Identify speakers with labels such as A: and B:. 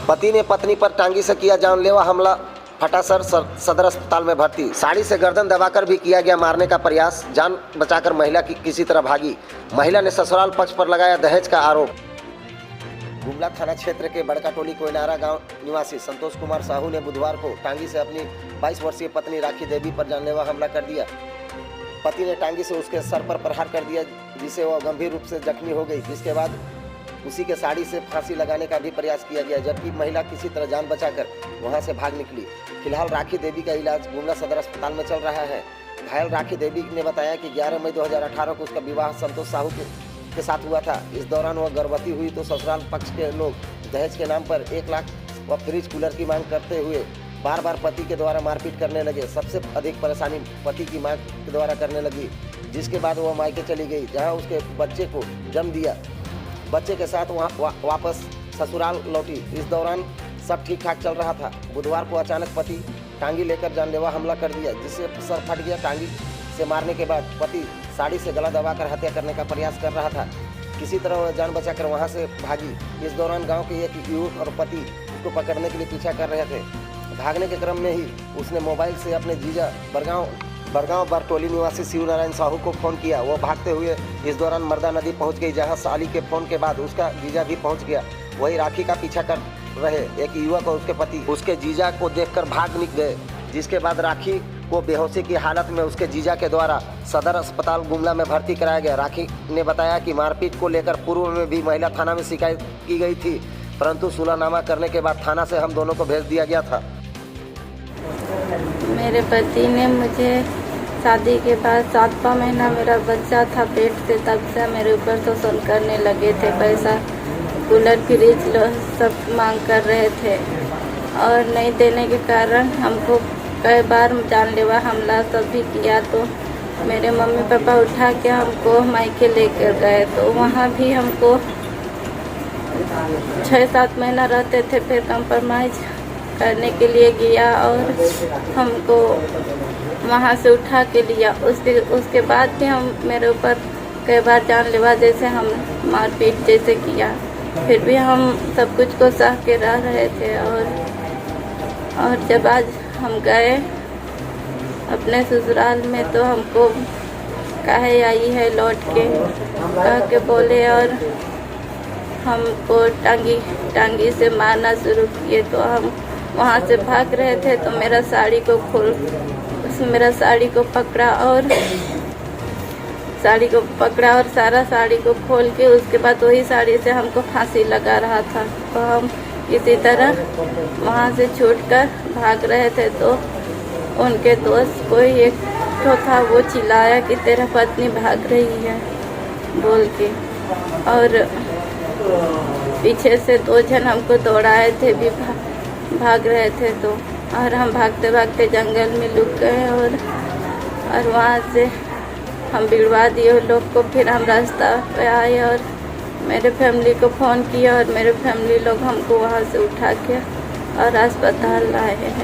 A: पति ने पत्नी पर टांगी से किया जानलेवा हमला, फटासर सदर अस्पताल में भर्ती। साड़ी से गर्दन दबाकर भी किया गया मारने का प्रयास, जान बचाकर महिला की किसी तरह भागी। महिला ने ससुराल पक्ष पर लगाया दहेज का आरोप। गुमला थाना क्षेत्र के बड़का टोली कोयनारा गांव निवासी संतोष कुमार साहू ने बुधवार को टांगी से अपनी 22 वर्षीय पत्नी राखी देवी पर जानलेवा हमला कर दिया। पति ने टांगी से उसके सर पर प्रहार कर दिया, जिससे वह गंभीर रूप से जख्मी हो गई। जिसके बाद उसी के साड़ी से फांसी लगाने का भी प्रयास किया गया, जबकि महिला किसी तरह जान बचाकर वहां से भाग निकली। फिलहाल राखी देवी का इलाज गुमला सदर अस्पताल में चल रहा है। घायल राखी देवी ने बताया कि 11 मई 2018 को उसका विवाह संतोष साहू के साथ हुआ था। इस दौरान वह गर्भवती हुई तो ससुराल पक्ष के लोग दहेज के नाम पर 1 लाख व फ्रिज कूलर की मांग करते हुए बार बार पति के द्वारा मारपीट करने लगे। सबसे अधिक परेशानी पति की मां के द्वारा करने लगी, जिसके बाद वह मायके चली गई, जहां उसके बच्चे को जन्म दिया। बच्चे के साथ वापस ससुराल लौटी। इस दौरान सब ठीक ठाक चल रहा था। बुधवार को अचानक पति टांगी लेकर जानलेवा हमला कर दिया, जिससे सर फट गया। टांगी से मारने के बाद पति साड़ी से गला दबाकर हत्या करने का प्रयास कर रहा था। किसी तरह वह जान बचाकर वहां से भागी। इस दौरान गांव के एक युवक और पति उसको पकड़ने के लिए पीछा कर रहे थे। भागने के क्रम में ही उसने मोबाइल से अपने जीजा बरगांव बरटोली निवासी शिव नारायण साहू को फोन किया। वो भागते हुए इस दौरान मर्दा नदी पहुंच गई, जहां साली के फोन के बाद उसका जीजा भी पहुंच गया। वही राखी का पीछा कर रहे एक युवक और उसके पति उसके जीजा को देखकर भाग निकल गए, जिसके बाद राखी को बेहोशी की हालत में उसके जीजा के द्वारा सदर अस्पताल गुमला में भर्ती कराया गया। राखी ने बताया कि मारपीट को लेकर पूर्व में भी महिला थाना में शिकायत की गई थी, परंतु सुलहनामा करने के बाद थाना से हम दोनों को भेज दिया गया था।
B: मेरे पति ने मुझे शादी के बाद 7वां महीना मेरा बच्चा था पेट से, तब से मेरे ऊपर शोषण करने लगे थे। पैसा कूलर फ्रिज सब मांग कर रहे थे और नहीं देने के कारण हमको कई बार जानलेवा हमला सब भी किया। तो मेरे मम्मी पापा उठा के हमको मायके लेकर गए, तो वहाँ भी हमको 6-7 महीना रहते थे। फिर कंप्रोमाइज करने के लिए गया और हमको वहाँ से उठा के लिया। उसके बाद भी हम मेरे ऊपर कई बार जानलेवा जैसे हम मारपीट जैसे किया। फिर भी हम सब कुछ को सह के रह रहे थे। और जब आज हम गए अपने ससुराल में तो हमको काहे आई है लौट के कह के बोले, और हमको टांगी से मारना शुरू किए। तो हम वहाँ से भाग रहे थे तो मेरा साड़ी को पकड़ा और सारा साड़ी को खोल के उसके बाद वही साड़ी से हमको फांसी लगा रहा था। तो हम किसी तरह वहाँ से छूटकर भाग रहे थे, तो उनके दोस्त कोई एक तो था, वो चिल्लाया कि तेरा पत्नी भाग रही है बोल के, और पीछे से 2 जन हमको दौड़ाए थे, भी भाग रहे थे। तो और हम भागते भागते जंगल में लुक गए और वहाँ से हम भिड़वा दिए लोग को। फिर हम रास्ता पे आए और मेरे फैमिली को फ़ोन किया और मेरे फैमिली लोग हमको वहाँ से उठा के और अस्पताल लाए हैं।